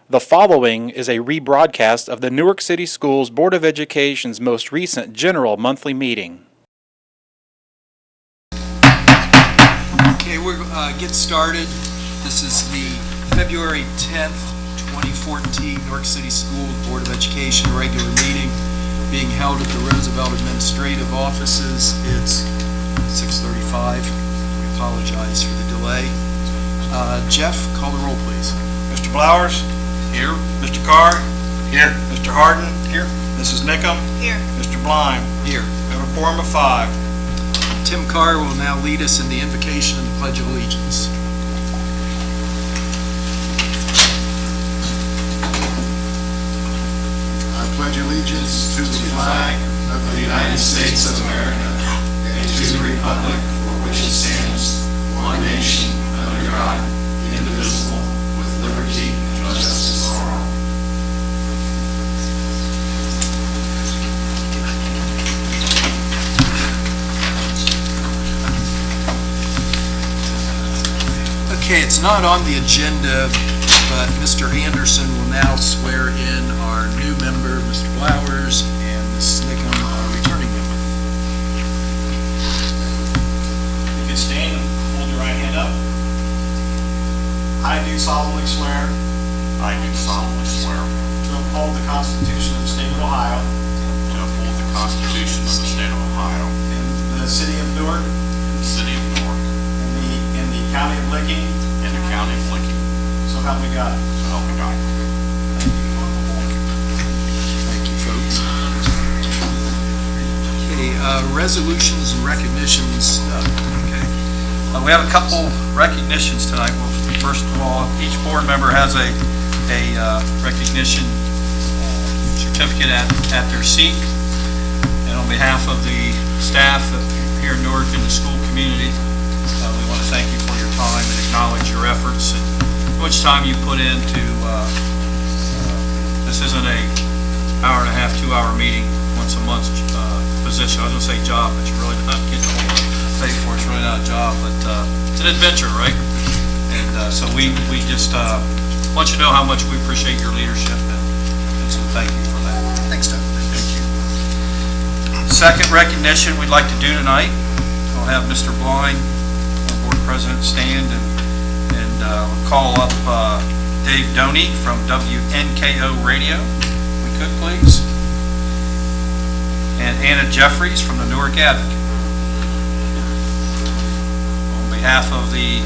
The following is a rebroadcast of the Newark City Schools Board of Education's most recent general monthly meeting. Okay, we're get started. This is the February 10th, 2014 Newark City Schools Board of Education regular meeting being held at the Roosevelt Administrative Offices. It's 6:35. We apologize for the delay. Jeff, call the roll, please. Mr. Blowers? Here. Mr. Carr? Here. Mr. Harden? Here. Mrs. Nickham? Here. Mr. Blyme? Here. We have a quorum of 5. Tim Carr will now lead us in the invocation and the Pledge of Allegiance. I pledge allegiance to the flag of the United States of America and to the republic for which it stands, one nation, under God, indivisible, with liberty and justice for all. Okay, it's not on the agenda, but Mr. Anderson will now swear in our new member, Mr. Blowers, and Mrs. Nickham, our returning member. You can stand and hold your right hand up. I do solemnly swear. I do solemnly swear. To uphold the Constitution of the State of Ohio. To uphold the Constitution of the State of Ohio. And the City of Newark. And the City of Newark. And the County of Licking. And the County of Licking. So help me God. So help me God. Thank you, folks. Okay, resolutions and recognitions. Okay. We have a couple recognitions tonight. Well, first of all, each board member has a recognition certificate at their seat. And on behalf of the staff here in Newark and the school community, we want to thank you for your time and acknowledge your efforts and how much time you put into this isn't a hour and a half, 2-hour meeting once a month position. I was going to say job, but you really not getting a whole lot paid for. It's really not a job, but it's an adventure, right? And so we just want you to know how much we appreciate your leadership, and so thank you for that. Thanks, Doug. Thank you. Second recognition we'd like to do tonight, I'll have Mr. Blyme, our board president, stand and we'll call up Dave Doney from WNKO Radio. If we could, please. And Anna Jeffries from the Newark Advocate. On behalf of the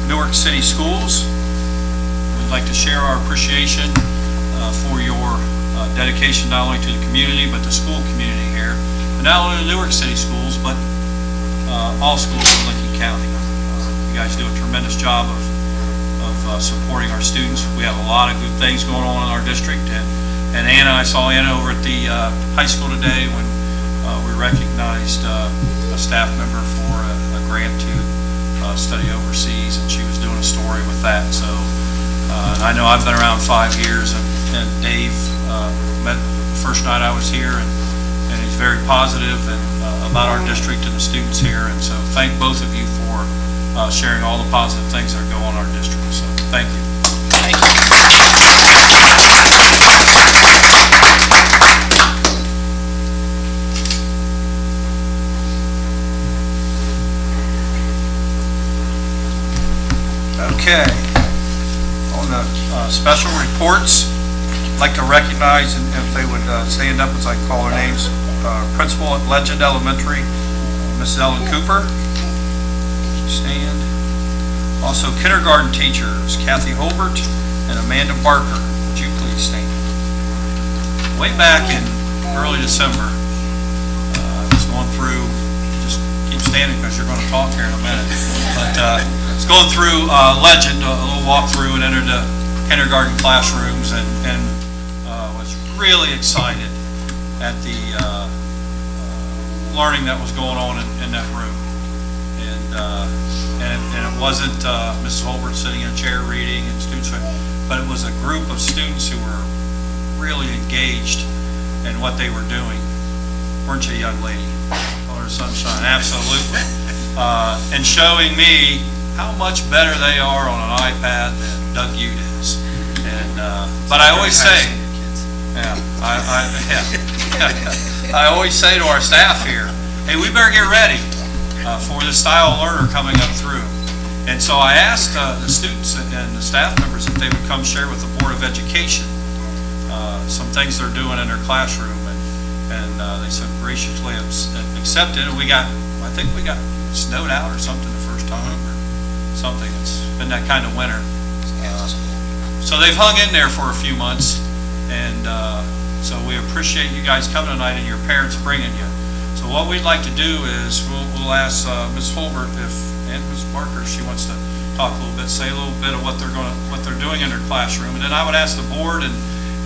Newark City Schools, we'd like to share our appreciation for your dedication not only to the community but the school community here, and not only the Newark City Schools but all schools in Lincoln County. You guys do a tremendous job of supporting our students. We have a lot of good things going on in our district, and Anna, I saw Anna over at the high school today when we recognized a staff member for a grant to study overseas, and she was doing a story with that. So and I know I've been around 5 years, and Dave met the first night I was here, and he's very positive about our district and the students here, and so thank both of you for sharing all the positive things that go on in our district. So thank you. Thank you. Okay, on the special reports, I'd like to recognize, and if they would stand up as I call their names, Principal at Legend Elementary, Mrs. Ellen Cooper, stand. Also kindergarten teachers, Kathy Holbert and Amanda Barker, would you please stand? Way back in early December, I was going through, just keep standing because you're going to talk here in a minute, but it's going through Legend, a little walkthrough, and entered the kindergarten classrooms, and was really excited at the learning that was going on in that room. And it wasn't Mrs. Holbert sitting in a chair reading and students, but it was a group of students who were really engaged in what they were doing. Weren't you, young lady? Color of sunshine, absolutely. And showing me how much better they are on an iPad than Doug Ute is. And, but I always say, yeah, I always say to our staff here, hey, we better get ready for the style learner coming up through. And so I asked the students and the staff members if they would come share with the Board of Education some things they're doing in their classroom, and they so graciously accepted. And I think we got snowed out or something the first time or something. It's been that kind of winter. So they've hung in there for a few months, and so we appreciate you guys coming tonight and your parents bringing you. So what we'd like to do is we'll ask Ms. Holbert and Ms. Parker if she wants to talk a little bit, say a little bit of what they're doing in their classroom, and then I would ask the board and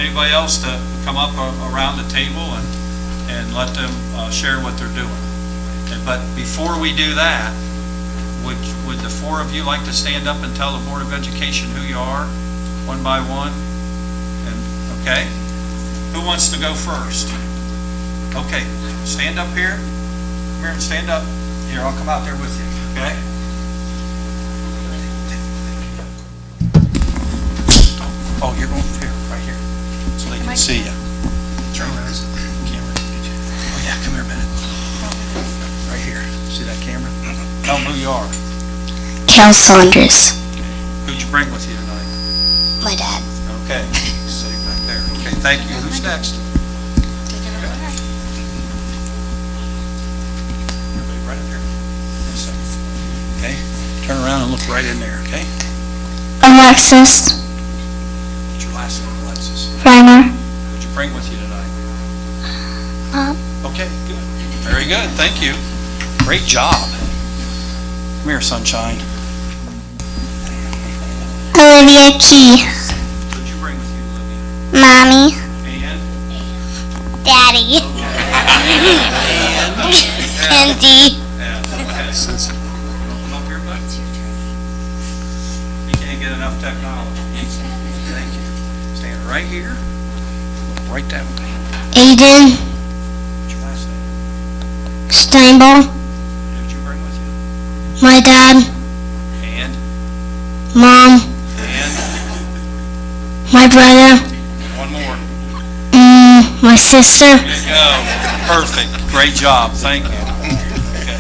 anybody else to come up around the table and let them share what they're doing. But before we do that, would the four of you like to stand up and tell the Board of Education who you are, one by one? And okay, who wants to go first? Okay, stand up here. Come here and stand up. Here, I'll come out there with you. Okay. Oh, you're going here, right here, so they can see you. Turn around. Camera. Oh yeah, come here a minute. Right here. See that camera? Tell them who you are. Cal Saunders. Who'd you bring with you tonight? My dad. Okay, sitting back there. Okay, thank you. Who's next? Everybody right up here. Yes, sir. Okay, turn around and look right in there, okay? Alexis What's your last name, Alexis? Reimer. Who'd you bring with you tonight? Mom. Okay, good. Very good, thank you. Great job. Come here, sunshine. Olivia Key. Who'd you bring with you, Olivia? Mommy. And? Daddy. And Dee. Yeah, okay. Come up here, bud. You can't get enough technology. Thank you. Stand right here. Look right that way. Aiden What's your last name? Steinball. Who'd you bring with you? My dad. And? Mom. And? My brother. One more. My sister. There you go. Perfect. Great job. Thank you. Okay.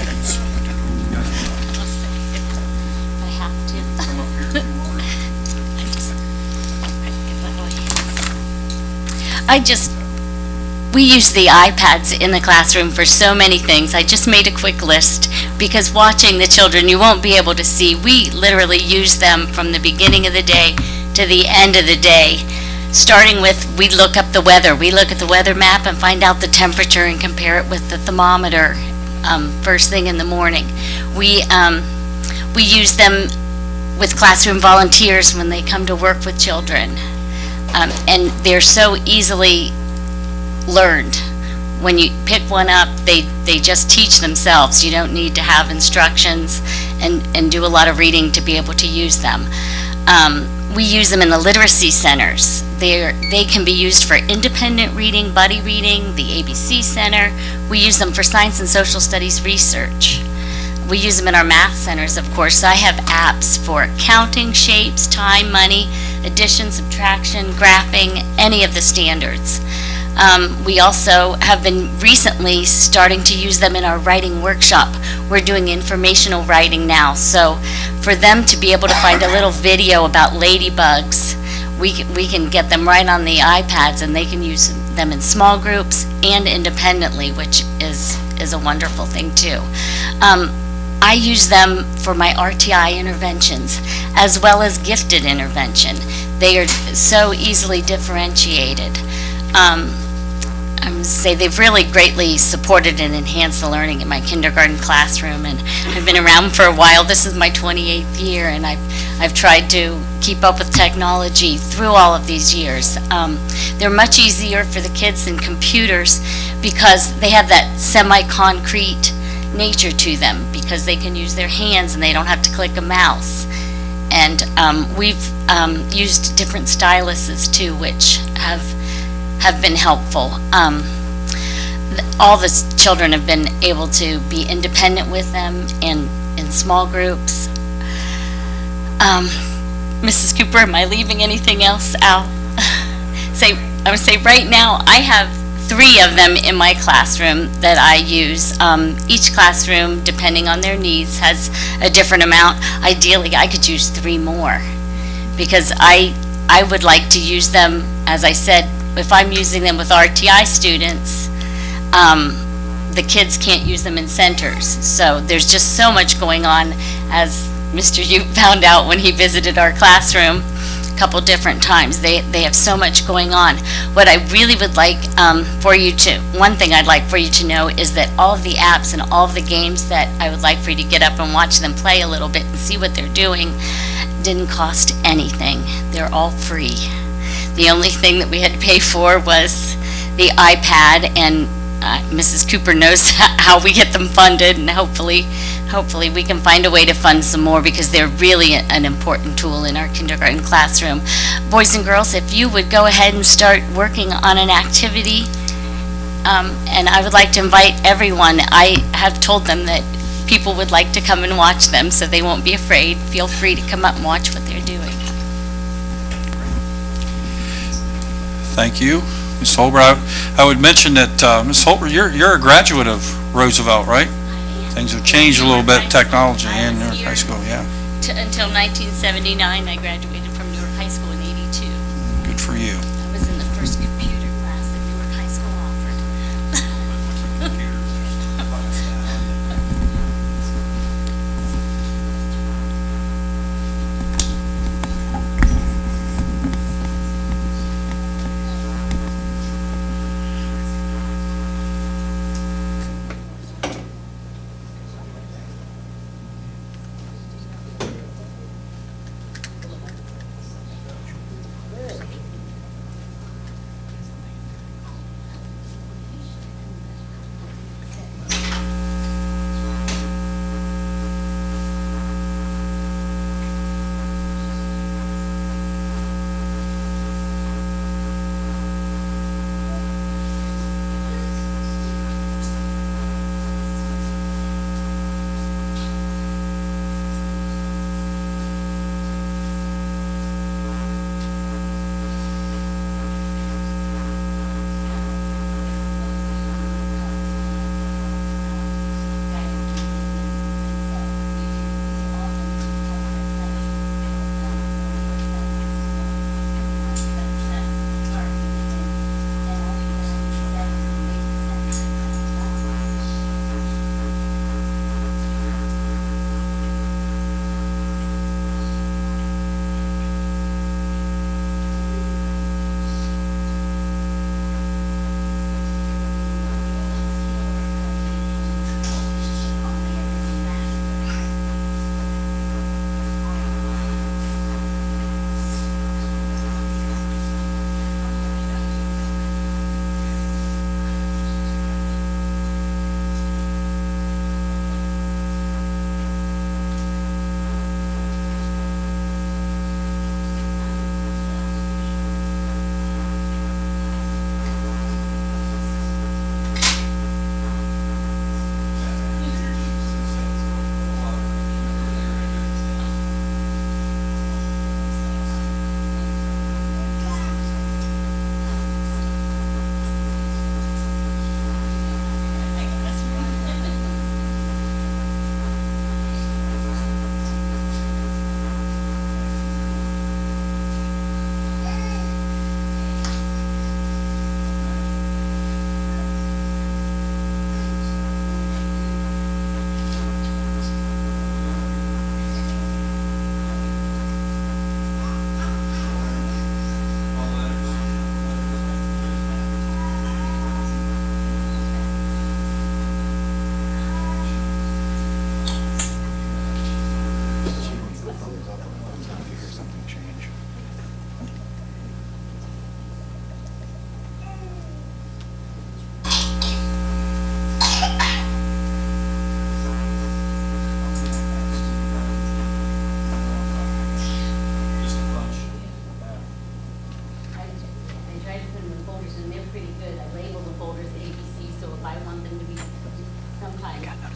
I have to. Come up here. We use the iPads in the classroom for so many things. I just made a quick list because watching the children, you won't be able to see. We literally use them from the beginning of the day to the end of the day. Starting with, we look up the weather. We look at the weather map and find out the temperature and compare it with the thermometer first thing in the morning. We use them with classroom volunteers when they come to work with children. And they're so easily learned. When you pick one up, they just teach themselves. You don't need to have instructions and do a lot of reading to be able to use them. We use them in the literacy centers. They can be used for independent reading, buddy reading, the ABC Center. We use them for science and social studies research. We use them in our math centers, of course. I have apps for counting, shapes, time, money, addition, subtraction, graphing, any of the standards. We also have been recently starting to use them in our writing workshop. We're doing informational writing now, so for them to be able to find a little video about ladybugs, we can get them right on the iPads, and they can use them in small groups and independently, which is a wonderful thing too. I use them for my RTI interventions as well as gifted intervention. They are so easily differentiated. I would say they've really greatly supported and enhanced the learning in my kindergarten classroom, and I've been around for a while. This is my 28th year, and I've tried to keep up with technology through all of these years. They're much easier for the kids than computers because they have that semi-concrete nature to them, because they can use their hands and they don't have to click a mouse. And we've used different styluses too, which have been helpful. All the children have been able to be independent with them and in small groups. Mrs. Cooper, am I leaving anything else out? I would say right now, I have 3 of them in my classroom that I use. Each classroom, depending on their needs, has a different amount. Ideally, I could use 3 more, because I would like to use them, as I said, if I'm using them with RTI students, the kids can't use them in centers. So there's just so much going on, as Mr. Ute found out when he visited our classroom a couple different times. They have so much going on. What I really would like one thing I'd like for you to know is that all of the apps and all of the games that I would like for you to get up and watch them play a little bit and see what they're doing didn't cost anything. They're all free. The only thing that we had to pay for was the iPad, and Mrs. Cooper knows how we get them funded, and hopefully we can find a way to fund some more, because they're really an important tool in our kindergarten classroom. Boys and girls, if you would go ahead and start working on an activity, and I would like to invite everyone. I have told them that people would like to come and watch them, so they won't be afraid. Feel free to come up and watch what they're doing. Thank you, Ms. Holbrook. I would mention that, Ms. Holbrook, you're a graduate of Roosevelt, right? Things have changed a little bit, technology in Newark High School, yeah. Until 1979, I graduated from Newark High School in '82. Good for you. I was in the first computer class that Newark High School offered.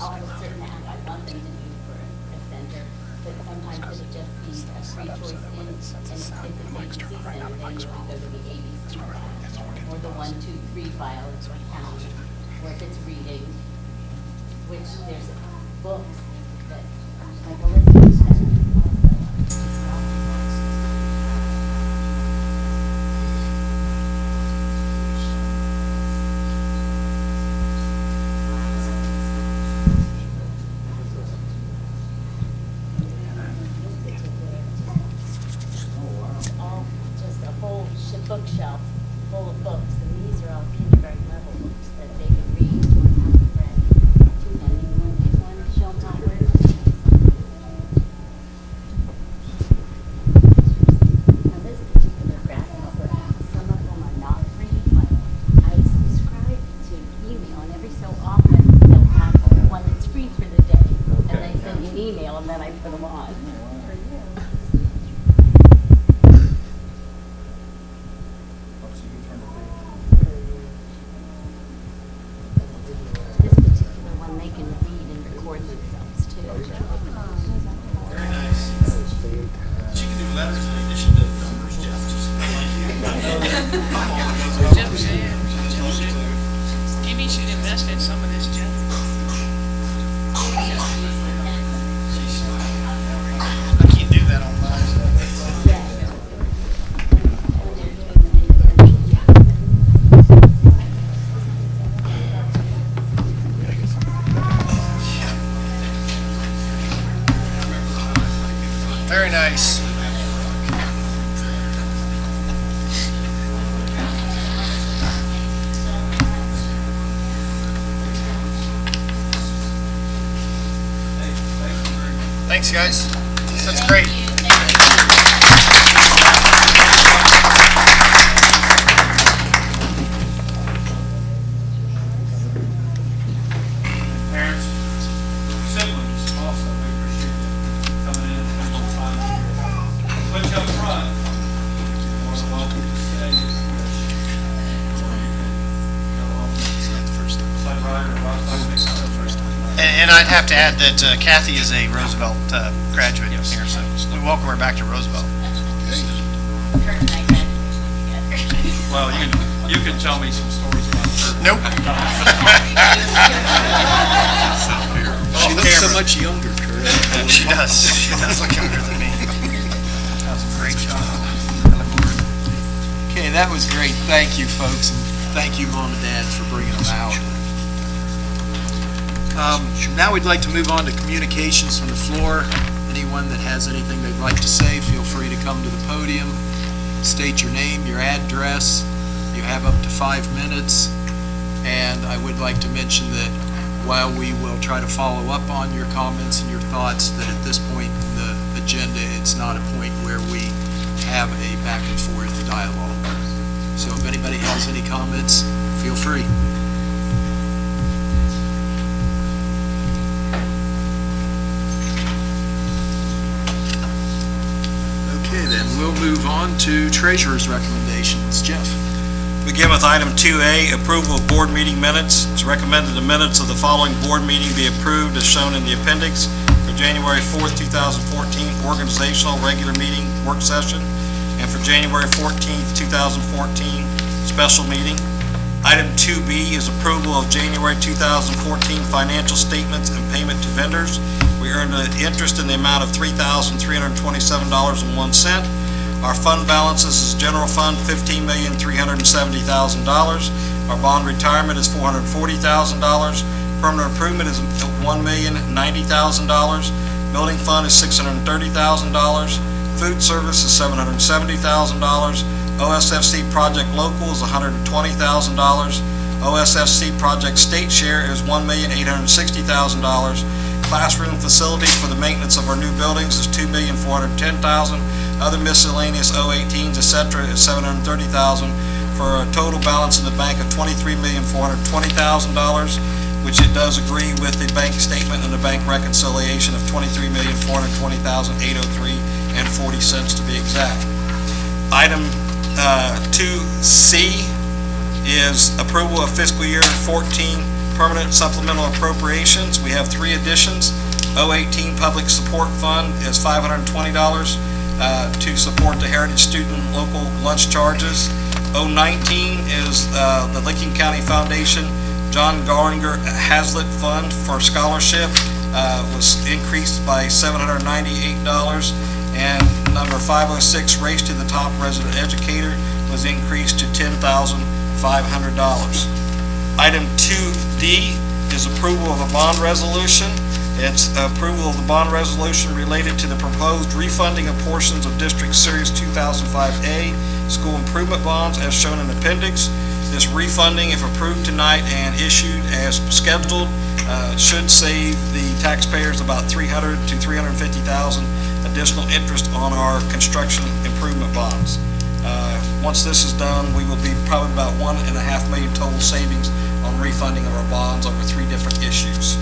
I'll have a certain app I want them to do for a center, but sometimes it'll just be free choice in, and if it's ABC Center, then you go to the ABC file, or the 1, 2, 3 file if it's county, or if it's reading, which there's books that, like a listening center also. All just a whole bookshelf full of books, and these are all kindergarten level books that they can read or have read to them. You want to show them how it works? Now this particular grasshopper, some of them are not free, but I subscribe to email, and every so often they'll have one that's free for the day, and they send you an email, and then I put them on. This particular one, they can read and record themselves too. Very nice. She can do letters in addition to numbers, Jeff. Maybe you should invest in some of this, Jeff. I can't do that on mine. Very nice. Thanks, guys. That's great. Parents, siblings also, we appreciate you coming in and spending some time here. Switch up front. You're more than welcome to stay. Slide right or right side, first time. And I'd have to add that Kathy is a Roosevelt graduate here, so we welcome her back to Roosevelt. Kurt and I graduated together. Well, you can tell me some stories about her. Nope. She looks so much younger, Kurt. She does. She does look younger than me. That was a great job. Okay, that was great. Thank you, folks, and thank you, Mom and Dad, for bringing them out. Now we'd like to move on to communications from the floor. Anyone that has anything they'd like to say, feel free to come to the podium, state your name, your address. You have up to 5 minutes. And I would like to mention that while we will try to follow up on your comments and your thoughts, that at this point in the agenda, it's not a point where we have a back and forth dialogue. So if anybody has any comments, feel free. Okay, then we'll move on to treasurer's recommendations. Jeff? Begin with item 2A, approval of board meeting minutes. It's recommended the minutes of the following board meeting be approved as shown in the appendix for January 4th, 2014, organizational regular meeting work session, and for January 14th, 2014, special meeting. Item 2B is approval of January 2014 financial statements and payment to vendors. We earned an interest in the amount of $3,327.01. Our fund balances is general fund $15,370,000. Our bond retirement is $440,000. Permanent improvement is $1,090,000. Building fund is $630,000. Food service is $770,000. OSFC project local is $120,000. OSFC project state share is $1,860,000. Classroom facilities for the maintenance of our new buildings is $2,410,000. Other miscellaneous 018s, etc., is $730,000 for a total balance in the bank of $23,420,000, which it does agree with the bank statement and the bank reconciliation of $23,420,803.40 to be exact. Item 2C is approval of fiscal year 14 permanent supplemental appropriations. We have 3 additions. 018 Public Support Fund is $520 to support the Heritage Student local lunch charges. 019 is the Licking County Foundation John Garlinger Hazlitt Fund for scholarship was increased by $798. And number 506, Race to the Top Resident Educator, was increased to $10,500. Item 2D is approval of a bond resolution. It's approval of the bond resolution related to the proposed refunding of portions of District Series 2005A school improvement bonds as shown in appendix. This refunding, if approved tonight and issued as scheduled, should save the taxpayers about $300,000 to $350,000 additional interest on our construction improvement bonds. Once this is done, we will be probably about $1.5 million total savings on refunding of our bonds over 3 different issues.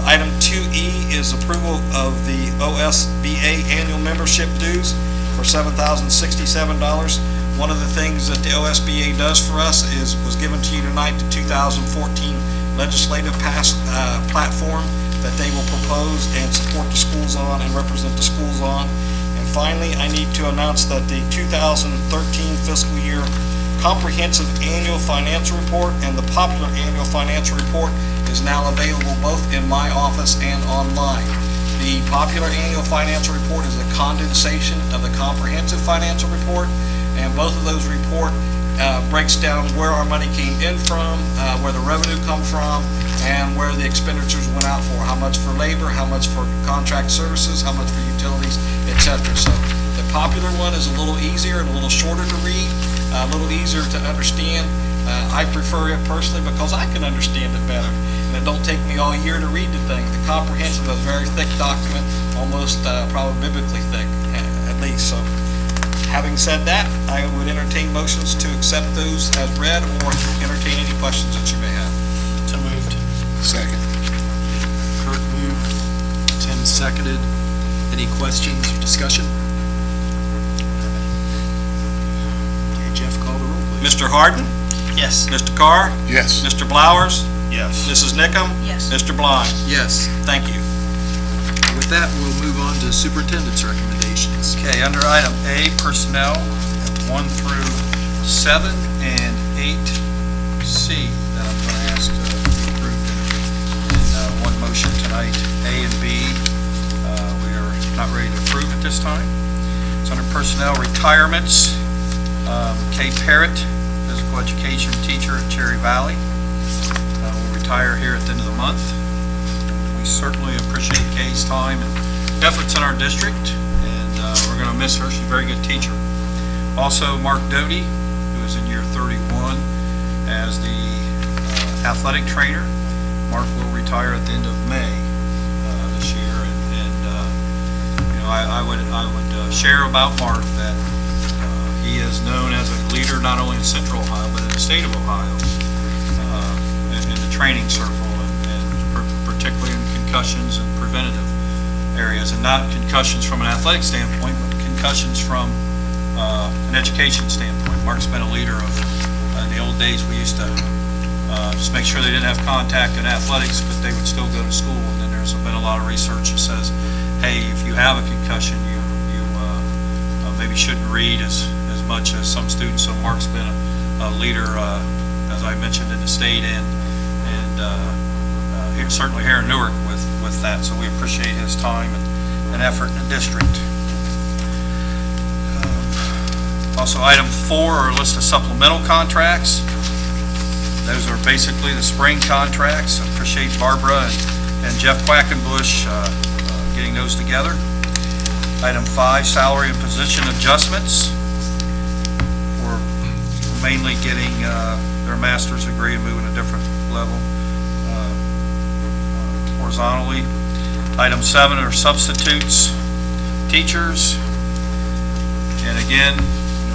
Item 2E is approval of the OSBA annual membership dues for $7,067. One of the things that the OSBA does for us was given to you tonight, the 2014 legislative platform that they will propose and support the schools on and represent the schools on. And finally, I need to announce that the 2013 fiscal year comprehensive annual financial report and the popular annual financial report is now available both in my office and online. The popular annual financial report is a condensation of the comprehensive financial report, and both of those report breaks down where our money came in from, where the revenue come from, and where the expenditures went out for, how much for labor, how much for contract services, how much for utilities, etc. So the popular one is a little easier and a little shorter to read, a little easier to understand. I prefer it personally because I can understand it better, and it don't take me all year to read the thing. The comprehensive is a very thick document, almost probably biblically thick, at least. So having said that, I would entertain motions to accept those as read or entertain any questions that you may have. So moved. Second. Kurt moved, Tim seconded. Any questions or discussion? Okay, Jeff, call the roll, please. Mr. Harden? Yes. Mr. Carr? Yes. Mr. Blowers? Yes. Mrs. Nickum? Yes. Mr. Blind? Yes. Thank you. With that, we'll move on to superintendent's recommendations. Okay, under item A, personnel, 1 through 7 and 8C that I'm going to ask to be approved in one motion tonight. A and B, we are not ready to approve at this time. It's under personnel retirements. Kay Parrott, physical education teacher at Cherry Valley, will retire here at the end of the month. We certainly appreciate Kay's time and efforts in our district, and we're going to miss her. She's a very good teacher. Also, Mark Doty, who is in year 31 as the athletic trainer. Mark will retire at the end of May this year, and you know, I would share about Mark that he is known as a leader not only in Central Ohio but in the state of Ohio in the training circle, and particularly in concussions and preventative areas, and not concussions from an athletic standpoint, but concussions from an education standpoint. Mark's been a leader of, in the old days, we used to just make sure they didn't have contact in athletics, but they would still go to school. And then there's been a lot of research that says, hey, if you have a concussion, you maybe shouldn't read as much as some students. So Mark's been a leader, as I mentioned, in the state and here, certainly here in Newark with that. So we appreciate his time and effort in the district. Also, item 4 are a list of supplemental contracts. Those are basically the spring contracts. I appreciate Barbara and Jeff Quackenbush getting those together. Item 5, salary and position adjustments. We're mainly getting their master's degree and moving a different level horizontally. Item 7 are substitutes, teachers. And again,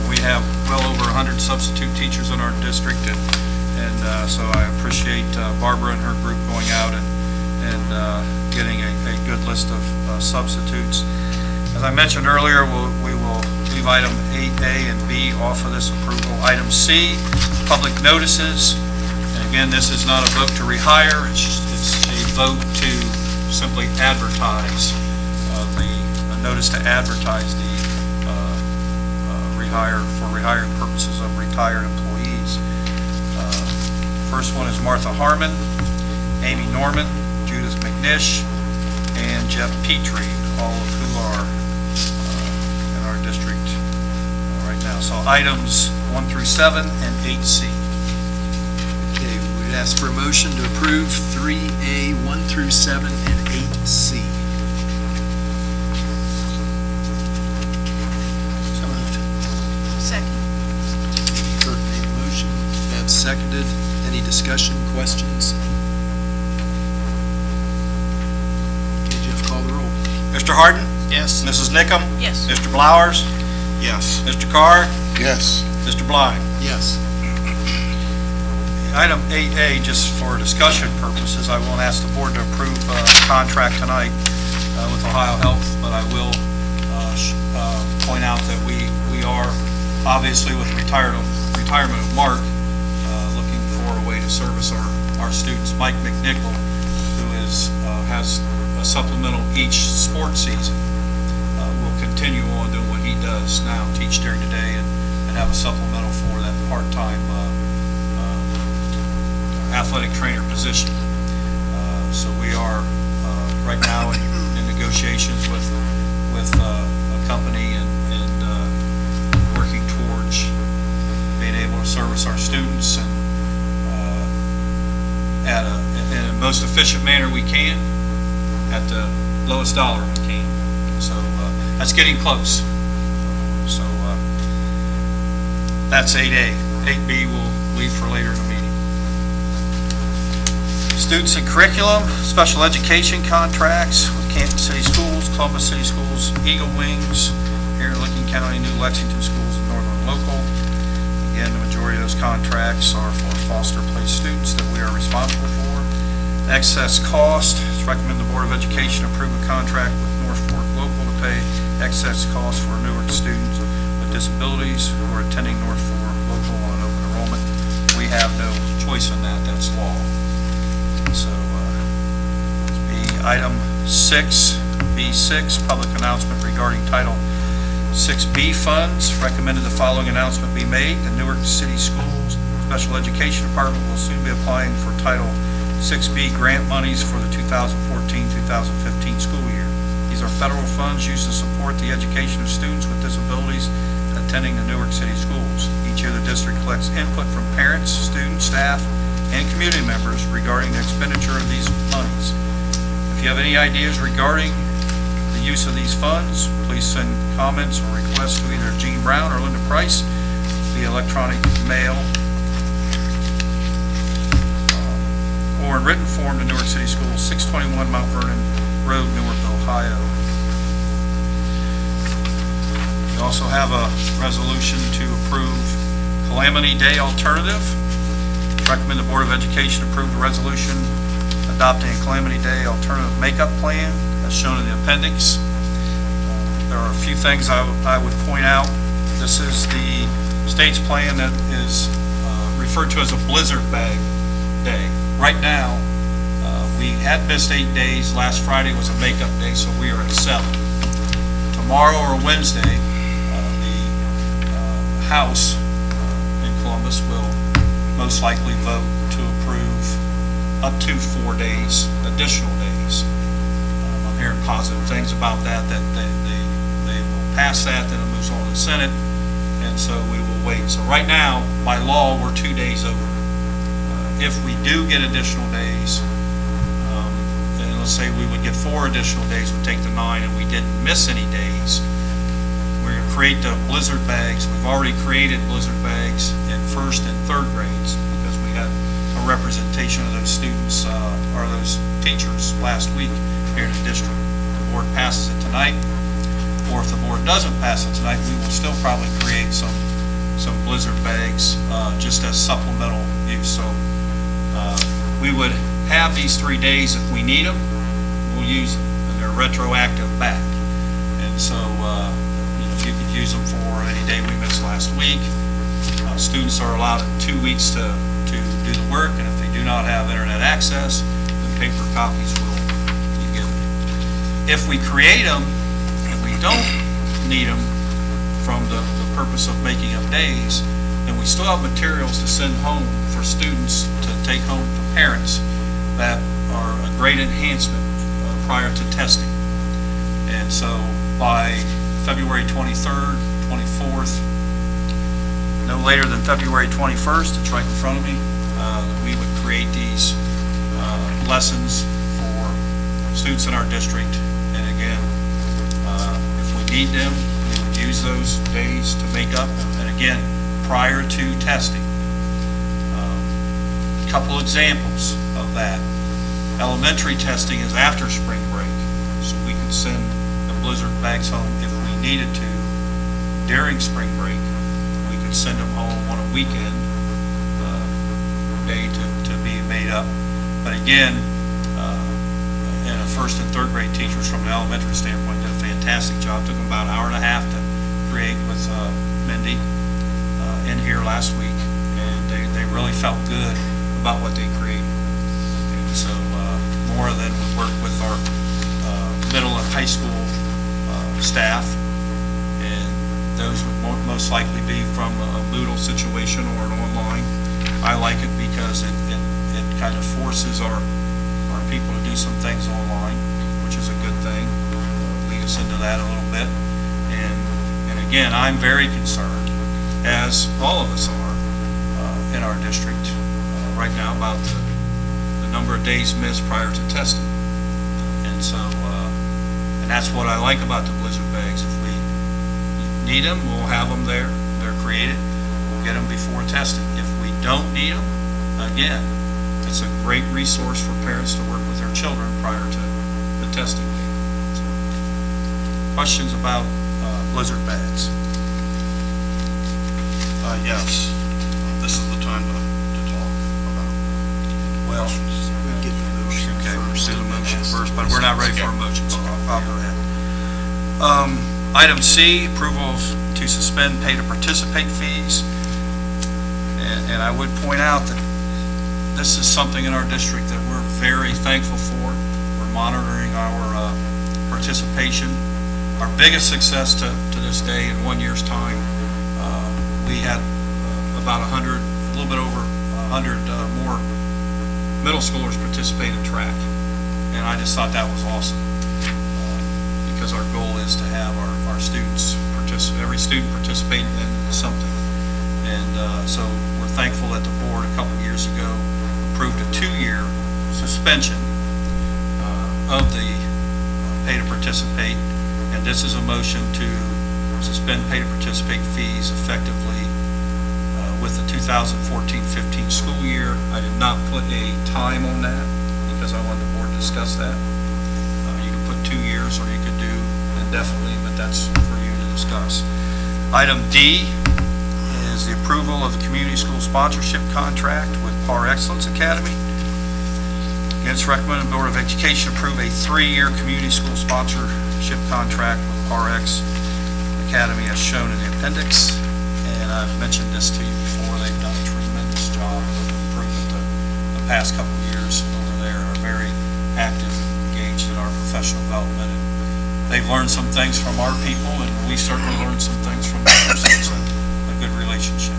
we have well over 100 substitute teachers in our district, and so I appreciate Barbara and her group going out and getting a good list of substitutes. As I mentioned earlier, we will leave item 8A and B off of this approval. Item C, public notices. And again, this is not a vote to rehire, it's a vote to simply advertise a notice to advertise the for rehiring purposes of retired employees. First one is Martha Harmon, Amy Norman, Judith McNish, and Jeff Petrie, all of who are in our district right now. So items 1 through 7 and 8C. Okay, we'd ask for a motion to approve 3A, 1 through 7, and 8C. So moved. Second. Kurt made a motion, Bev seconded. Any discussion, questions? Okay, Jeff, call the roll. Mr. Harden? Yes. Mrs. Nickam? Yes. Mr. Blowers? Yes. Mr. Carr? Yes. Mr. Blind? Yes. Item 8A, just for discussion purposes, I won't ask the board to approve a contract tonight with Ohio Health, but I will point out that we are, obviously with retirement of Mark, looking for a way to service our students. Mike McNichol, who has a supplemental each sports season, will continue on doing what he does now, teach during the day and have a supplemental for that part-time athletic trainer position. So we are right now in negotiations with a company and working towards being able to service our students and in the most efficient manner we can at the lowest dollar we can. So that's getting close. So that's 8A. 8B we'll leave for later in the meeting. Students and curriculum, special education contracts with Canton City Schools, Columbus City Schools, Eagle Wings, here in Licking County, New Lexington Schools, and Northern Local. Again, the majority of those contracts are for foster place students that we are responsible for. Excess cost, it's recommended the Board of Education approve a contract with North Fork Local to pay excess costs for Newark students with disabilities who are attending North Fork Local on open enrollment. We have no choice in that, that's law. So, item 6B6, public announcement regarding Title 6B funds. Recommended the following announcement be made. The Newark City Schools Special Education Department will soon be applying for Title 6B grant monies for the 2014-2015 school year. These are federal funds used to support the education of students with disabilities attending the Newark City Schools. Each year the district collects input from parents, students, staff, and community members regarding the expenditure of these monies. If you have any ideas regarding the use of these funds, please send comments or requests to either Jean Brown or Linda Price via electronic mail or in written form to Newark City Schools, 621 Mount Vernon Road, Newark, Ohio. We also have a resolution to approve Calamity Day Alternative. Recommend the Board of Education approve the resolution adopting a Calamity Day alternative makeup plan as shown in the appendix. There are a few things I would point out. This is the state's plan that is referred to as a blizzard bag day. Right now, we had missed 8 days. Last Friday was a makeup day, so we are at 7. Tomorrow or Wednesday, the House in Columbus will most likely vote to approve up to 4 days, additional days. I'm hearing positive things about that they will pass that, then it moves on to the Senate, and so we will wait. So right now, by law, we're 2 days over. If we do get additional days, then let's say we would get 4 additional days, would take to 9, and we didn't miss any days, we're going to create the blizzard bags. We've already created blizzard bags in 1st and 3rd grades because we had a representation of those students or those teachers last week here in the district. If the board passes it tonight, or if the board doesn't pass it tonight, we will still probably create some blizzard bags just as supplemental use. So we would have these 3 days if we need them. We'll use them, and they're retroactive back. And so you could use them for any day we missed last week. Students are allowed 2 weeks to do the work, and if they do not have internet access, then paper copies will be given. If we create them and we don't need them from the purpose of making up days, then we still have materials to send home for students to take home to parents that are a great enhancement prior to testing. And so by February 23rd, 24th, no later than February 21st, it's right in front of me, we would create these lessons for students in our district. And again, if we need them, we would use those days to make up. And again, prior to testing. Couple examples of that. Elementary testing is after spring break, so we could send the blizzard bags home if we needed to during spring break. We could send them home on a weekend day to be made up. But again, and the first and third grade teachers from an elementary standpoint did a fantastic job. Took them about an hour and a half to create with Mindy in here last week, and they really felt good about what they created. And so more than we work with our middle and high school staff, and those would most likely be from a Moodle situation or an online. I like it because it kind of forces our people to do some things online, which is a good thing. Lead us into that a little bit. And again, I'm very concerned, as all of us are in our district right now, about the number of days missed prior to testing. And so, and that's what I like about the blizzard bags. If we need them, we'll have them there. They're created. We'll get them before testing. If we don't need them, again, it's a great resource for parents to work with their children prior to the testing date. So, questions about blizzard bags? Yes, this is the time to talk about Well, questions. We'll get the motion okay, we'll first. do the motion first, but we're not ready for a motion, so I'll go ahead. Item C, approval to suspend pay to participate fees. And I would point out that this is something in our district that we're very thankful for. We're monitoring our participation. Our biggest success to this day in 1 year's time, we had about 100, a little bit over 100 more middle schoolers participate in track. And I just thought that was awesome, because our goal is to have our students every student participating in something. And so we're thankful that the board a couple years ago approved a 2-year suspension of the pay to participate. And this is a motion to suspend pay to participate fees effectively with the 2014-15 school year. I did not put a time on that because I wanted the board to discuss that. You can put 2 years, or you could do indefinitely, but that's for you to discuss. Item D is the approval of the community school sponsorship contract with Par Excellence Academy. Again, it's recommended the Board of Education approve a 3-year community school sponsorship contract with Par X Academy as shown in the appendix. And I've mentioned this to you before. They've done a tremendous job of improvement the past couple of years over there. Are very active and engaged in our professional development. And they've learned some things from our people, and we certainly learned some things from them. So it's a good relationship.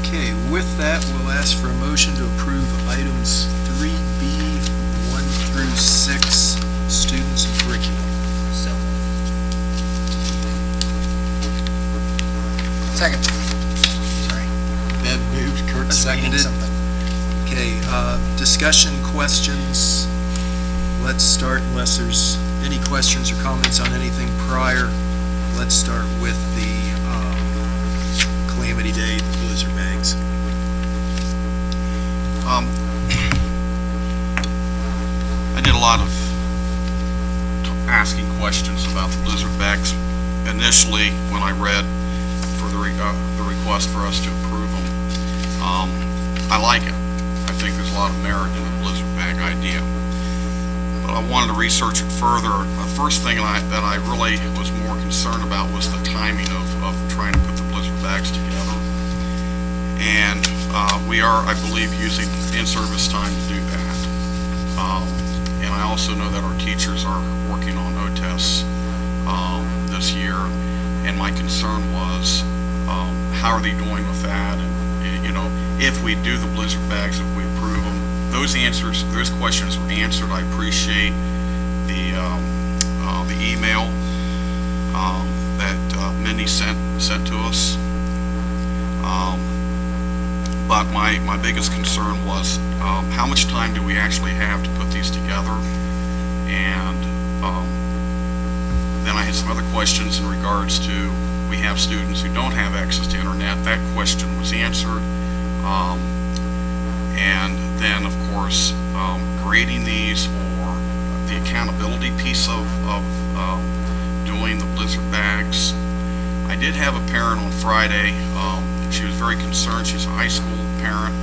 Okay, with that, we'll ask for a motion to approve items 3B, 1 through 6, students and curriculum. So, Second. Sorry. Bev moved, Kurt seconded. Okay, discussion, questions. Let's start, unless there's any questions or comments on anything prior, let's start with the Calamity Day, the blizzard bags. I did a lot of asking questions about the blizzard bags initially when I read for the request for us to approve them. I like it. I think there's a lot of merit in the blizzard bag idea. But I wanted to research it further. The first thing that I really was more concerned about was the timing of trying to put the blizzard bags together. And we are, I believe, using in-service time to do that. And I also know that our teachers are working on OTES this year, and my concern was how are they doing with that, and you know, if we do the blizzard bags, if we approve them. Those questions were answered. I appreciate the email that Mindy sent to us. But my biggest concern was how much time do we actually have to put these together? And then I had some other questions in regards to, we have students who don't have access to internet. That question was answered. And then, of course, grading these, or the accountability piece of doing the blizzard bags. I did have a parent on Friday. She was very concerned. She's a high school parent.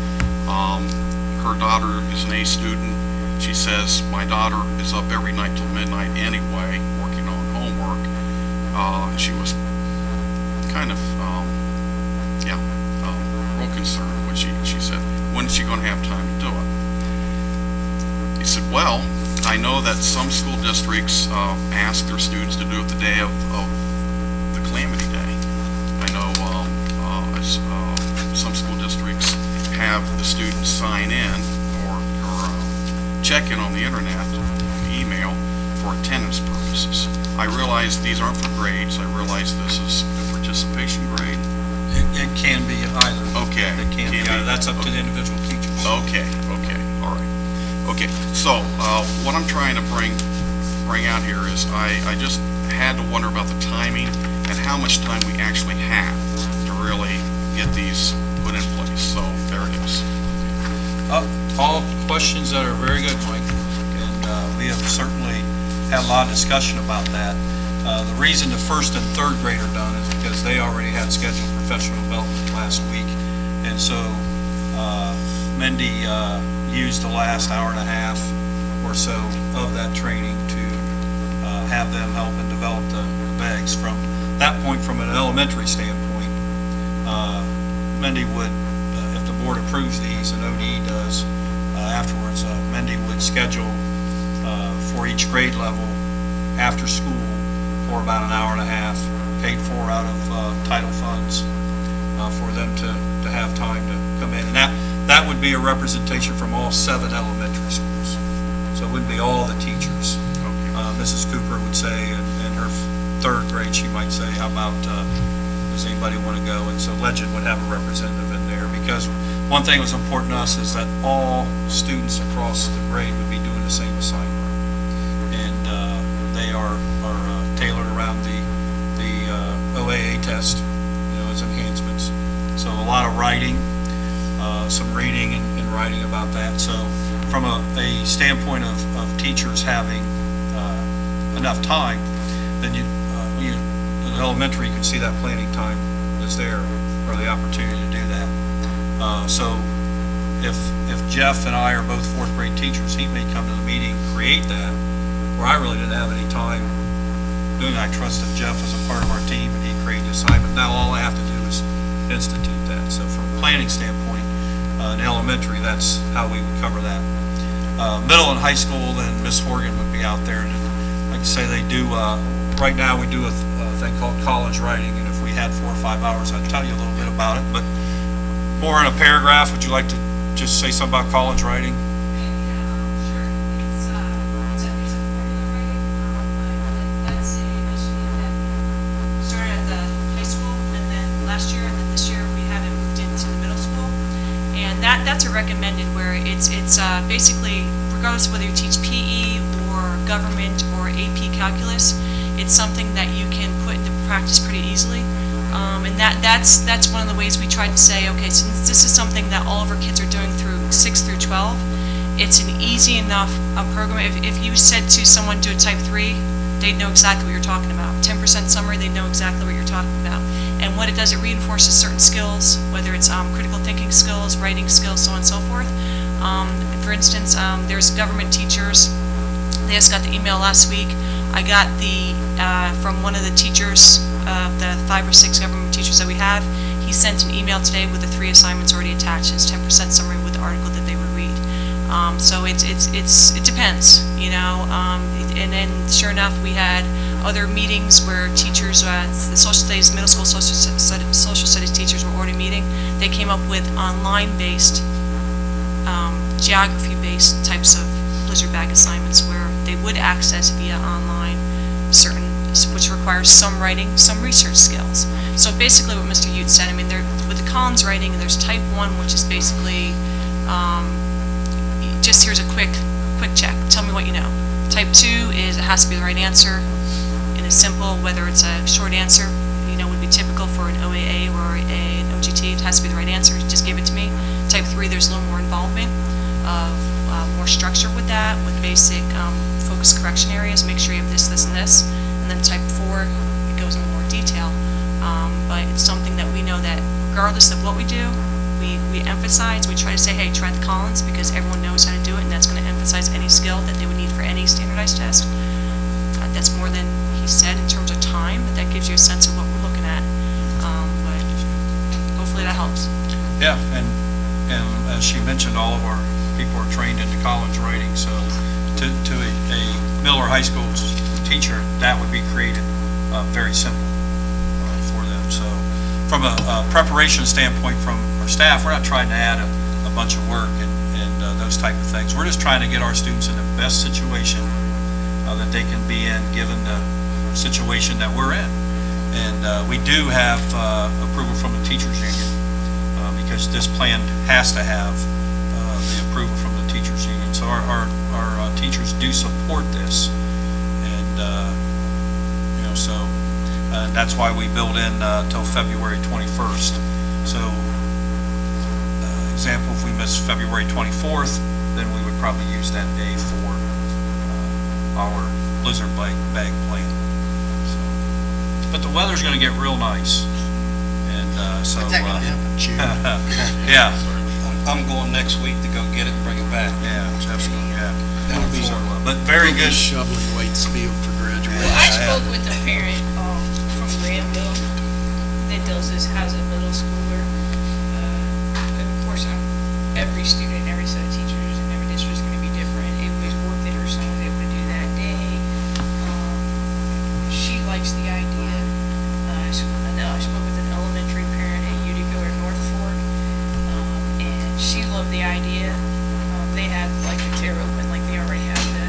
Her daughter is an A student. She says, my daughter is up every night till midnight anyway, working on homework. She was kind of, real concerned when she said, when is she going to have time to do it? He said, well, I know that some school districts ask their students to do it the day of the calamity day. I know some school districts have the students sign in or check in on the internet, email, for attendance purposes. I realize these aren't for grades. I realize this is a participation grade. It can be either. Okay. It can be either. That's up to the individual teachers. Okay, all right. Okay, so what I'm trying to bring out here is I just had to wonder about the timing and how much time we actually have to really get these put in place. So there it is. All questions that are very good, Mike, and we have certainly had a lot of discussion about that. The reason the first and third grade are done is because they already had scheduled professional development last week, and so Mindy used the last hour and a half or so of that training to have them help and develop the bags. From that point, from an elementary standpoint, Mindy would, if the board approves these and ODE does afterwards, Mindy would schedule for each grade level after school for about an hour and a half, paid for out of title funds, for them to have time to come in. And that would be a representation from all 7 elementary schools. So it wouldn't be all the teachers. Mrs. Cooper would say, in her third grade, she might say, how about, does anybody want to go? And so Legend would have a representative in there, because one thing that was important to us is that all students across the grade would be doing the same assignment. And they are tailored around the OAA test, as enhancements. So a lot of writing, some reading and writing about that. So from a standpoint of teachers having enough time, then in elementary, you can see that planning time is there, or the opportunity to do that. So if Jeff and I are both 4th grade teachers, he may come to the meeting, create that, where I really didn't have any time doing it. I trusted Jeff as a part of our team, and he created the assignment. Now all I have to do is institute that. So from a planning standpoint, in elementary, that's how we would cover that. Middle and high school, then Miss Horgan would be out there. And like I say, they do, right now we do a thing called college writing, and if we had 4 or 5 hours, I'd tell you a little bit about it, but more in a paragraph. Would you like to just say something about college writing? Sure. It's a formula writing. That's an initiative that started at the high school, and then last year, and then this year we have it moved into the middle school. And that's a recommended, where it's basically, regardless of whether you teach PE or government or AP calculus, it's something that you can put into practice pretty easily. And that's one of the ways we tried to say, okay, since this is something that all of our kids are doing through 6 through 12, it's an easy enough program. If you said to someone do a type 3, they'd know exactly what you're talking about. 10% summary, they'd know exactly what you're talking about. And what it does, it reinforces certain skills, whether it's critical thinking skills, writing skills, so on and so forth. For instance, there's government teachers. They just got the email last week. I got from one of the teachers, the 5 or 6 government teachers that we have. He sent an email today with the 3 assignments already attached, his 10% summary with the article that they would read. So it depends, you know. And then sure enough, we had other meetings where teachers, the social studies, middle school social studies teachers were already meeting. They came up with online-based, geography-based types of blizzard bag assignments where they would access via online which requires some writing, some research skills. So basically what Mr. Ute said, I mean, with the Collins writing, there's type 1, which is basically just here's a quick check. Tell me what you know. Type 2 is it has to be the right answer, and it's simple, whether it's a short answer, you know, would be typical for an OAA or an OGT. It has to be the right answer. Just give it to me. Type 3, there's a little more involvement of more structure with that, with basic focus correction areas. Make sure you have this, this, and this. And then type 4, it goes into more detail. But it's something that we know that regardless of what we do, we emphasize, we try to say, hey, try the Collins because everyone knows how to do it, and that's going to emphasize any skill that they would need for any standardized test. That's more than he said in terms of time, but that gives you a sense of what we're looking at. But hopefully that helps. Yeah, and as she mentioned, all of our people are trained into Collins writing, so to a Miller High School teacher, that would be created very simple for them. So from a preparation standpoint from our staff, we're not trying to add a bunch of work and those type of things. We're just trying to get our students in the best situation that they can be in given the situation that we're in. And we do have approval from the teachers union because this plan has to have the approval from the teachers union. So our teachers do support this, and so that's why we build in till February 21st. So example, if we miss February 24th, then we would probably use that day for our blizzard bag plan. So, but the weather's going to get real nice, and so When's that gonna happen? June. yeah. I'm going next week to go get it and bring it back. Yeah, absolutely, yeah. That'll be- So, but very good. Shoveling Waits Field for graduation. Well, I spoke with a parent from Granville that has a middle schooler. And of course, every student, every set of teachers, and every district is going to be different. It was work that her son was able to do that day. She likes the idea. I know I spoke with an elementary parent at Utica or North Fork, and she loved the idea. They had like the tear open, like they already had the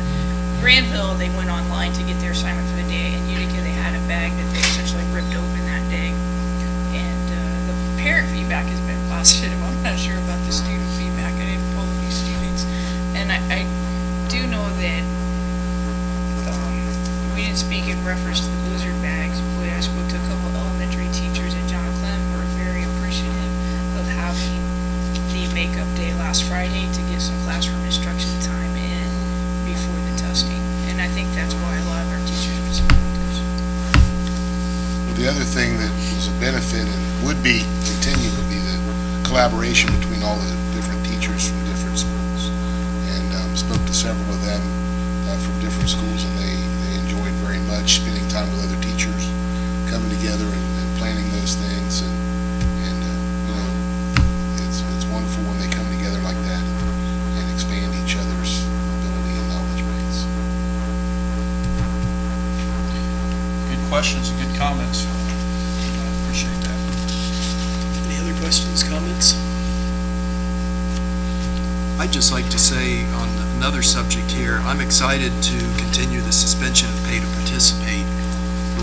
Granville. They went online to get their assignment for the day. In Utica, they had a bag that they essentially ripped open that day. And the parent feedback has been positive. I'm not sure about the student feedback. I didn't pull any students, and I do know that we didn't speak in reference to the blizzard bags, but I spoke to a couple elementary teachers at John Clem who were very appreciative of having the makeup day last Friday to get some classroom instruction time in before the testing. And I think that's why a lot of our teachers would support this. Well, the other thing that was a benefit and would be continue to be the collaboration between all the different teachers from different schools. And spoke to several of them from different schools, and they enjoyed very much spending time with other teachers, coming together and planning those things. And it's wonderful when they come together like that and expand each other's ability and knowledge base. Good questions and good comments. I appreciate that. Any other questions, comments? I'd just like to say on another subject here, I'm excited to continue the suspension of pay to participate.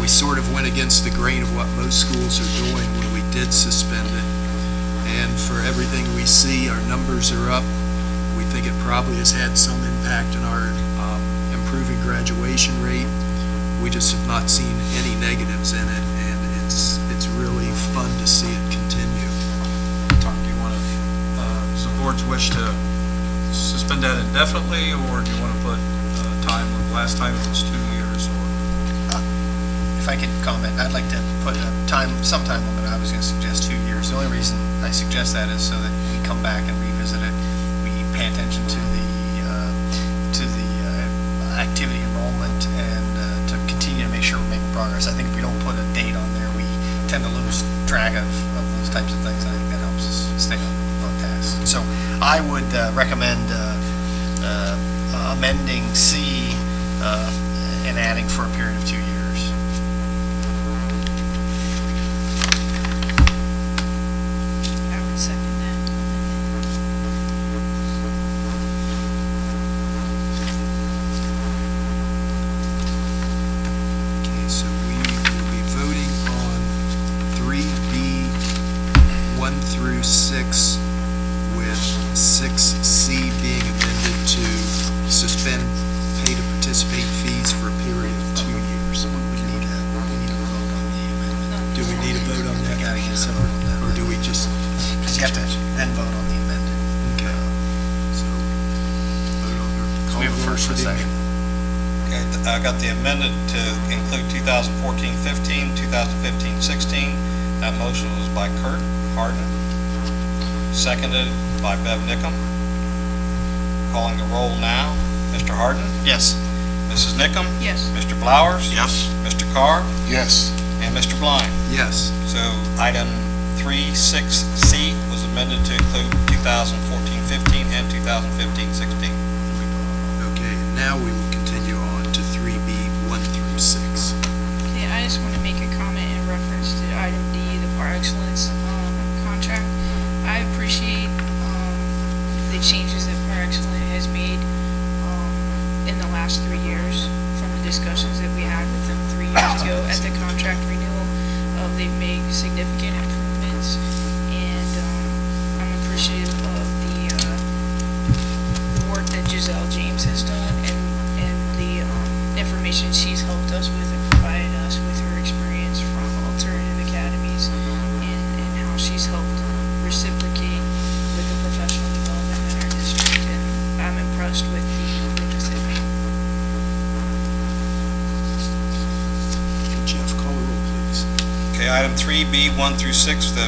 We sort of went against the grain of what most schools are doing when we did suspend it. And for everything we see, our numbers are up. We think it probably has had some impact on our improving graduation rate. We just have not seen any negatives in it, and it's really fun to see it continue. Tom, do you want to, does the board's wish to suspend that indefinitely, or do you want to put time? Last time it was 2 years, or? If I could comment, I'd like to put some time limit. I was going to suggest 2 years. The only reason I suggest that is so that we come back and revisit it. We pay attention to the activity enrollment and to continue to make sure we're making progress. I think if we don't put a date on there, we tend to lose track of those types of things. I think that helps us stay on task. So I would recommend amending C and adding for a period of 2 years. I would second that. Okay, so we will be voting on 3B 1 through 6, with 6C being amended to suspend pay to participate fees for a period of 2 years. We need a vote on the amendment. Do we need a vote on that? Gotta get a vote on that. Or do we just, Because you have to then vote on the amendment. okay, so vote on the. So we have a first and a second. Okay, I got the amended to include 2014-15, 2015-16. That motion was by Kurt Harden, seconded by Bev Nickum. Calling the roll now. Mr. Harden? Yes. Mrs. Nickum? Yes. Mr. Blowers? Yes. Mr. Carr? Yes. And Mr. Blind. Yes. So item 3.6C was amended to include 2014-15 and 2015-16. Okay, and now we will continue on to 3B 1 through 6. Okay, I just want to make a comment in reference to item D, the Par Excellence contract. I appreciate the changes that Par Excellence has made in the last 3 years from the discussions that we had with them 3 years ago at the contract renewal. They've made significant improvements, and I'm appreciative of the work that Giselle James has done and the information she's helped us with and provided us with her experience from alternative academies and how she's helped reciprocate with the professional development in our district, and I'm impressed with the improvements they've made. Jeff, call the roll, please. Okay, item 3B 1 through 6, the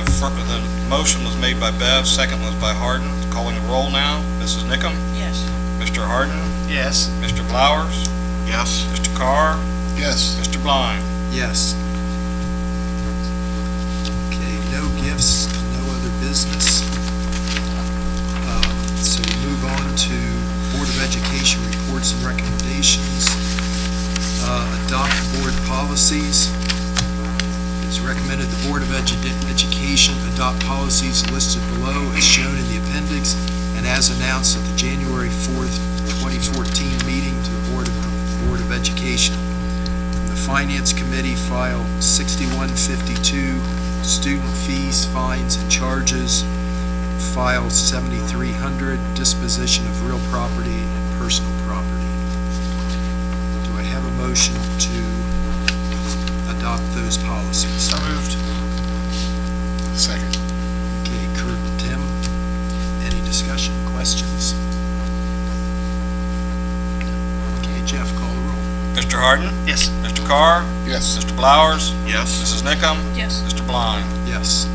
motion was made by Bev, second was by Harden. Calling the roll now. Mrs. Nickum? Yes. Mr. Harden? Yes. Mr. Blowers? Yes. Mr. Carr? Yes. Mr. Blind. Yes. Okay, no gifts, no other business. So we move on to Board of Education reports and recommendations. Adopt board policies. It's recommended the Board of Education adopt policies listed below as shown in the appendix and as announced at the January 4th, 2014 meeting to the Board of Education. From the Finance Committee, file 6152, student fees, fines, and charges. File 7300, disposition of real property and personal property. Do I have a motion to adopt those policies? So moved. Second. Okay, Kurt and Tim, any discussion, questions? Okay, Jeff, call the roll. Mr. Harden? Yes. Mr. Carr? Yes. Mr. Blowers? Yes. Mrs. Nickum? Yes. Mr. Blind. Yes.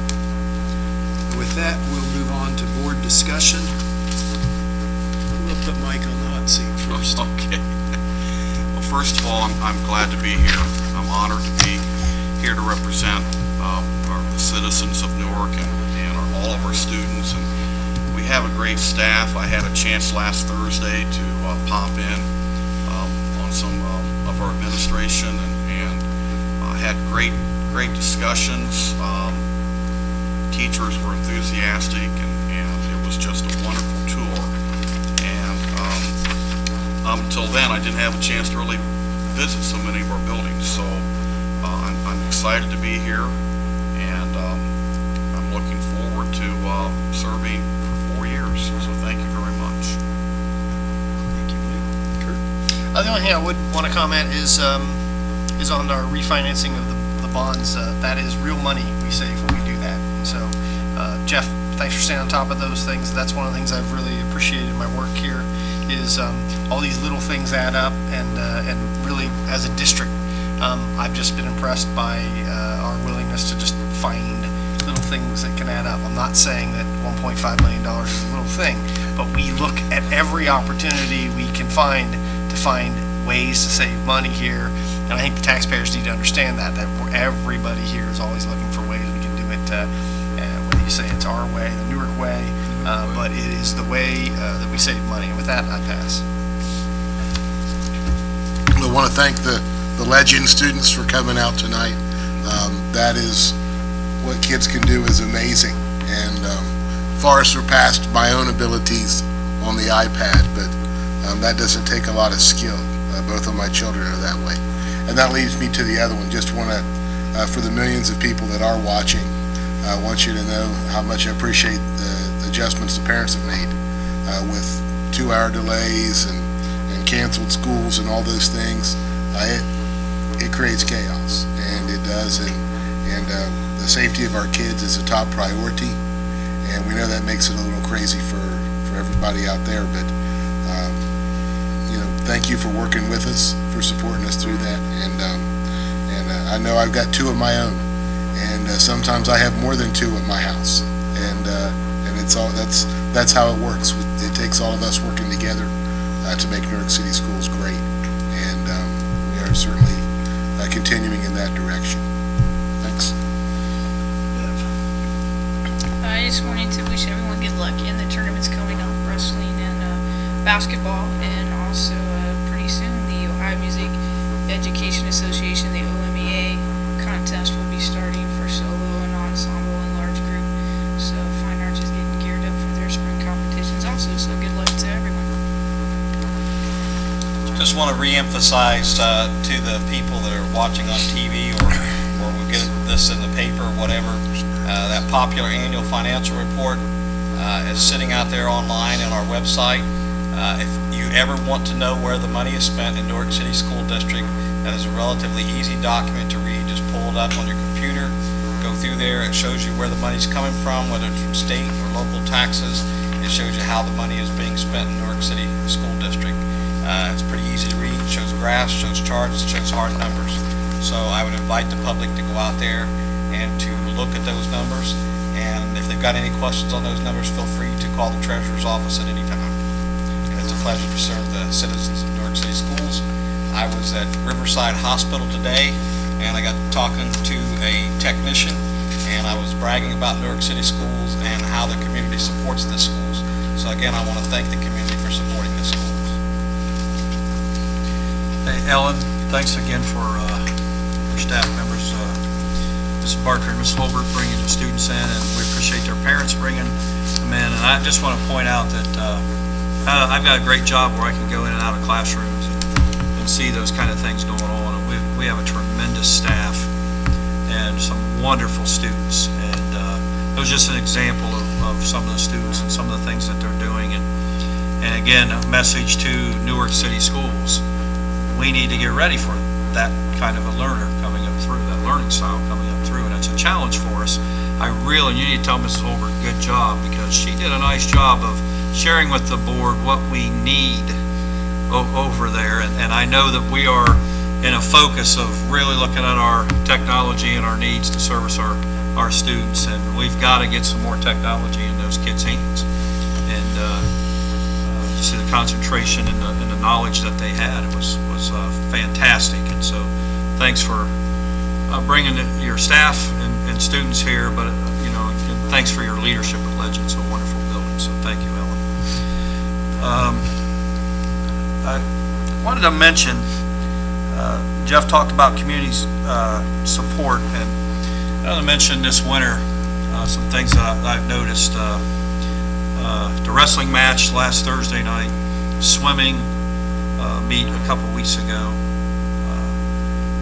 With that, we'll move on to board discussion. We'll put Mike on the hot seat first. Okay. Well, first of all, I'm glad to be here. I'm honored to be here to represent the citizens of Newark and all of our students. And we have a great staff. I had a chance last Thursday to pop in on some of our administration and had great discussions. Teachers were enthusiastic, and it was just a wonderful tour. And until then, I didn't have a chance to really visit so many of our buildings. So I'm excited to be here, and I'm looking forward to serving for 4 years. So thank you very much. Thank you, Mike. Kurt? The only thing I would want to comment is on our refinancing of the bonds. That is real money we save when we do that. And so, Jeff, thanks for staying on top of those things. That's one of the things I've really appreciated in my work here is all these little things add up, and really as a district, I've just been impressed by our willingness to just find little things that can add up. I'm not saying that $1.5 million is a little thing, but we look at every opportunity we can find to find ways to save money here, and I think the taxpayers need to understand that everybody here is always looking for ways we can do it with you say it's our way, the Newark way, but it is the way that we save money. And with that, I pass. I want to thank the Legend students for coming out tonight. That is, what kids can do is amazing, and far surpassed my own abilities on the iPad, but that doesn't take a lot of skill. Both of my children are that way. And that leads me to the other one. Just want to, for the millions of people that are watching, I want you to know how much I appreciate the adjustments the parents have made with 2-hour delays and canceled schools and all those things. It creates chaos, and it does, and the safety of our kids is a top priority, and we know that makes it a little crazy for everybody out there, but thank you for working with us, for supporting us through that, and I know I've got 2 of my own, and sometimes I have more than 2 at my house, and it's all that's how it works. It takes all of us working together to make Newark City Schools great, and we are certainly continuing in that direction. Thanks. I just wanted to wish everyone good luck in the tournaments coming up, wrestling and basketball, and also pretty soon the Ohio Music Education Association, the OMEA contest will be starting for solo and ensemble and large group. So Fine Arts is getting geared up for their spring competitions also, so good luck to everyone. Just want to reemphasize to the people that are watching on TV or will get this in the paper or whatever, that popular annual financial report is sitting out there online on our website. If you ever want to know where the money is spent in Newark City School District, that is a relatively easy document to read. Just pull it up on your computer, go through there. It shows you where the money's coming from, whether it's from state or local taxes. It shows you how the money is being spent in Newark City School District. It's pretty easy to read. It shows graphs, shows charts, it shows hard numbers. So I would invite the public to go out there and to look at those numbers. And if they've got any questions on those numbers, feel free to call the treasurer's office at any time. And it's a pleasure to serve the citizens of Newark City Schools. I was at Riverside Hospital today, and I got talking to a technician, and I was bragging about Newark City Schools and how the community supports the schools. So again, I want to thank the community for supporting the schools. Hey, Ellen, thanks again for your staff members, Ms. Barker and Ms. Holbert bringing the students in, and we appreciate their parents bringing them in. And I just want to point out that I've got a great job where I can go in and out of classrooms and see those kind of things going on. And we have a tremendous staff and some wonderful students. And it was just an example of some of the students and some of the things that they're doing. And again, a message to Newark City Schools. We need to get ready for that kind of a learner coming up through, that learning style coming up through, and it's a challenge for us. You need to tell Mrs. Holbert, good job, because she did a nice job of sharing with the board what we need over there, and I know that we are in a focus of really looking at our technology and our needs to service our students, and we've got to get some more technology in those kids' hands. And you see the concentration and the knowledge that they had. It was fantastic, and so thanks for bringing your staff and students here, but and thanks for your leadership at Legends, a wonderful building. So thank you, Ellen. I wanted to mention, Jeff talked about community support, and I want to mention this winter some things that I've noticed. The wrestling match last Thursday night, swimming meet a couple weeks ago,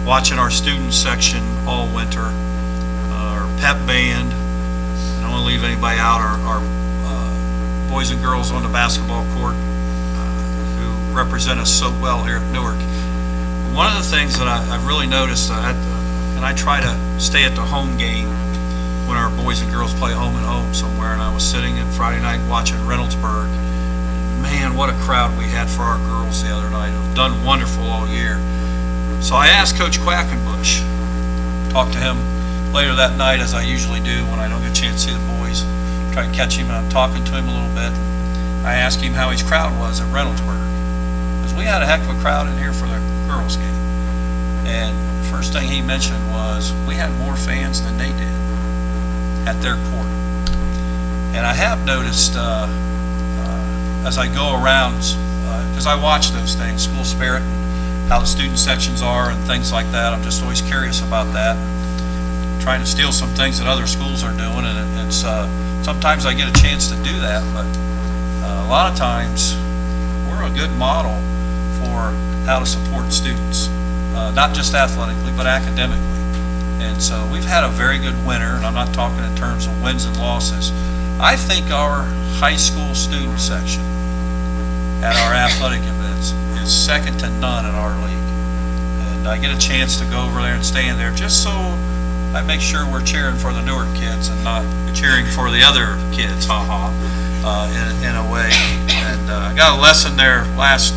watching our student section all winter, our pep band, I don't want to leave anybody out, our boys and girls on the basketball court who represent us so well here at Newark. One of the things that I've really noticed, and I try to stay at the home game when our boys and girls play home and home somewhere, and I was sitting at Friday night watching Reynoldsburg. Man, what a crowd we had for our girls the other night. They've done wonderful all year. So I asked Coach Quackenbush, talked to him later that night, as I usually do when I don't get a chance to see the boys, try to catch him, and I'm talking to him a little bit. I asked him how his crowd was at Reynoldsburg, because we had a heck of a crowd in here for the girls game. And the first thing he mentioned was we had more fans than they did at their court. And I have noticed as I go around, because I watch those things, school spirit, and how the student sections are and things like that. I'm just always curious about that. Trying to steal some things that other schools are doing, and it's sometimes I get a chance to do that, but a lot of times we're a good model for how to support students, not just athletically, but academically. And so we've had a very good winter, and I'm not talking in terms of wins and losses. I think our high school student section at our athletic events is second to none in our league. And I get a chance to go over there and stand there just so I make sure we're cheering for the Newark kids and not cheering for the other kids, in a way. And I got a lesson there last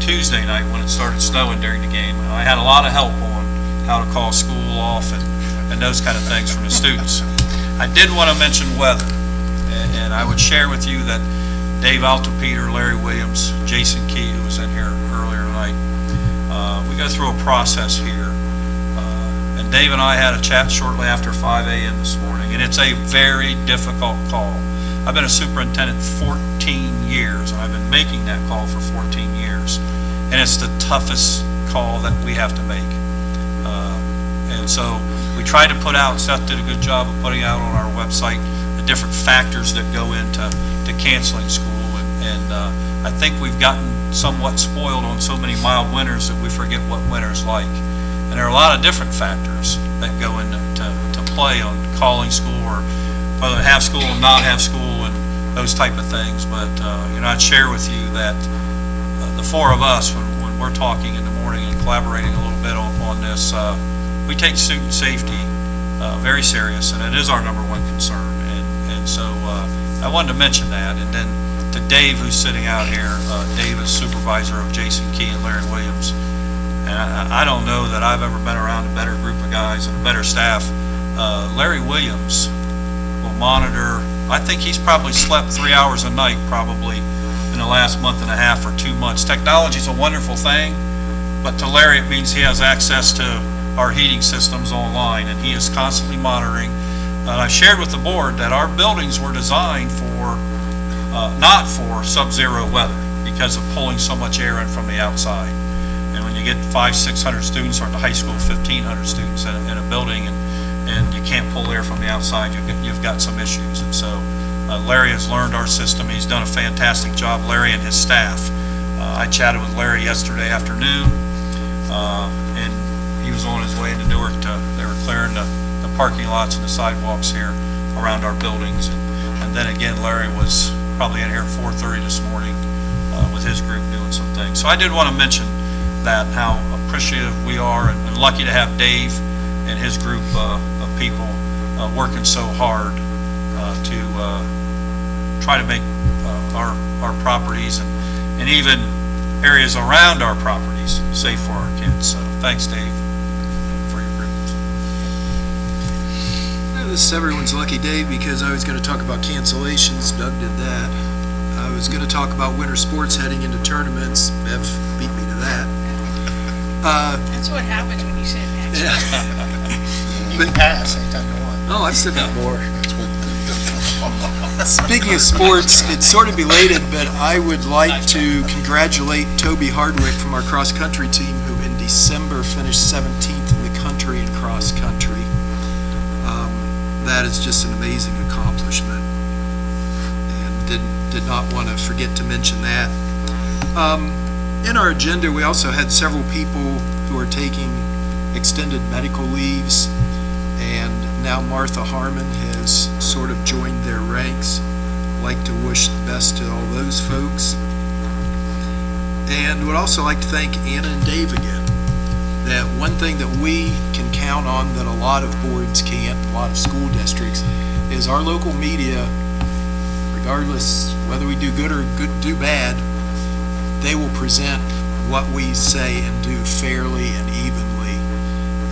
Tuesday night when it started snowing during the game. I had a lot of help on how to call school off and those kind of things from the students. I did want to mention weather, and I would share with you that Dave Altopeter, Larry Williams, Jason Key, who was in here earlier tonight, we go through a process here. And Dave and I had a chat shortly after 5 a.m. this morning, and it's a very difficult call. I've been a superintendent 14 years, and I've been making that call for 14 years. And it's the toughest call that we have to make. And so we tried to put out, Seth did a good job of putting out on our website the different factors that go into canceling school. And I think we've gotten somewhat spoiled on so many mild winters that we forget what winter's like. And there are a lot of different factors that go into play on calling school, or whether to have school or not have school, and those type of things. But I'd share with you that the four of us, when we're talking in the morning and collaborating a little bit on this, we take student safety very serious, and it is our number one concern. And so I wanted to mention that. And then to Dave, who's sitting out here, Dave is supervisor of Jason Key and Larry Williams. And I don't know that I've ever been around a better group of guys and a better staff. Larry Williams will monitor, I think he's probably slept 3 hours a night probably in the last month and a half or 2 months. Technology's a wonderful thing, but to Larry it means he has access to our heating systems online, and he is constantly monitoring. I shared with the board that our buildings were designed for, not for sub-zero weather because of pulling so much air in from the outside. And when you get 500-600 students, or at the high school 1,500 students in a building, and you can't pull air from the outside, you've got some issues. And so Larry has learned our system. He's done a fantastic job, Larry and his staff. I chatted with Larry yesterday afternoon, and he was on his way into Newark. They were clearing the parking lots and the sidewalks here around our buildings. And then again, Larry was probably in here at 4:30 this morning with his group doing some things. So I did want to mention that, how appreciative we are and lucky to have Dave and his group of people working so hard to try to make our properties and even areas around our properties safe for our kids. So thanks, Dave, for your group. This is everyone's lucky day, because I was going to talk about cancellations. Doug did that. I was going to talk about winter sports heading into tournaments. Bev beat me to that. That's what happens when you sit next to You can pass anytime you want. Oh, I've still got more. Speaking of sports, it's sort of belated, but I would like to congratulate Toby Hardwick from our cross-country team, who in December finished 17th in the country in cross-country. That is just an amazing accomplishment, and did not want to forget to mention that. In our agenda, we also had several people who are taking extended medical leaves, and now Martha Harmon has sort of joined their ranks. I'd like to wish the best to all those folks. And would also like to thank Anna and Dave again. That one thing that we can count on that a lot of boards can't, a lot of school districts, is our local media, regardless whether we do good or do bad, they will present what we say and do fairly and evenly,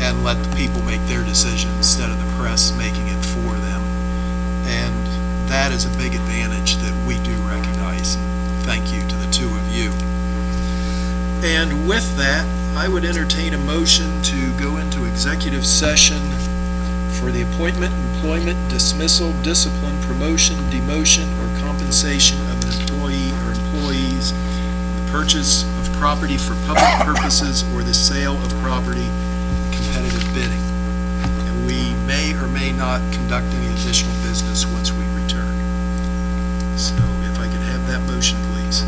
and let the people make their decisions instead of the press making it for them. And that is a big advantage that we do recognize. And thank you to the two of you. And with that, I would entertain a motion to go into executive session for the appointment, employment, dismissal, discipline, promotion, demotion, or compensation of an employee or employees, the purchase of property for public purposes, or the sale of property, competitive bidding. And we may or may not conduct any additional business once we return. So if I could have that motion, please.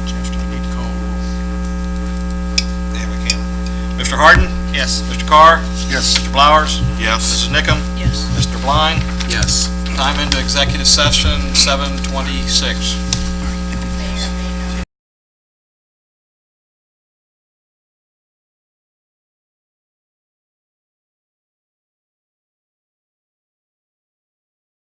Jeff, do I need to call roll? Yeah, we can. Mr. Harden? Yes. Mr. Carr? Yes. Mr. Blowers? Yes. Mrs. Nickam? Yes. Mr. Blind? Yes. Time into executive session, 7:26.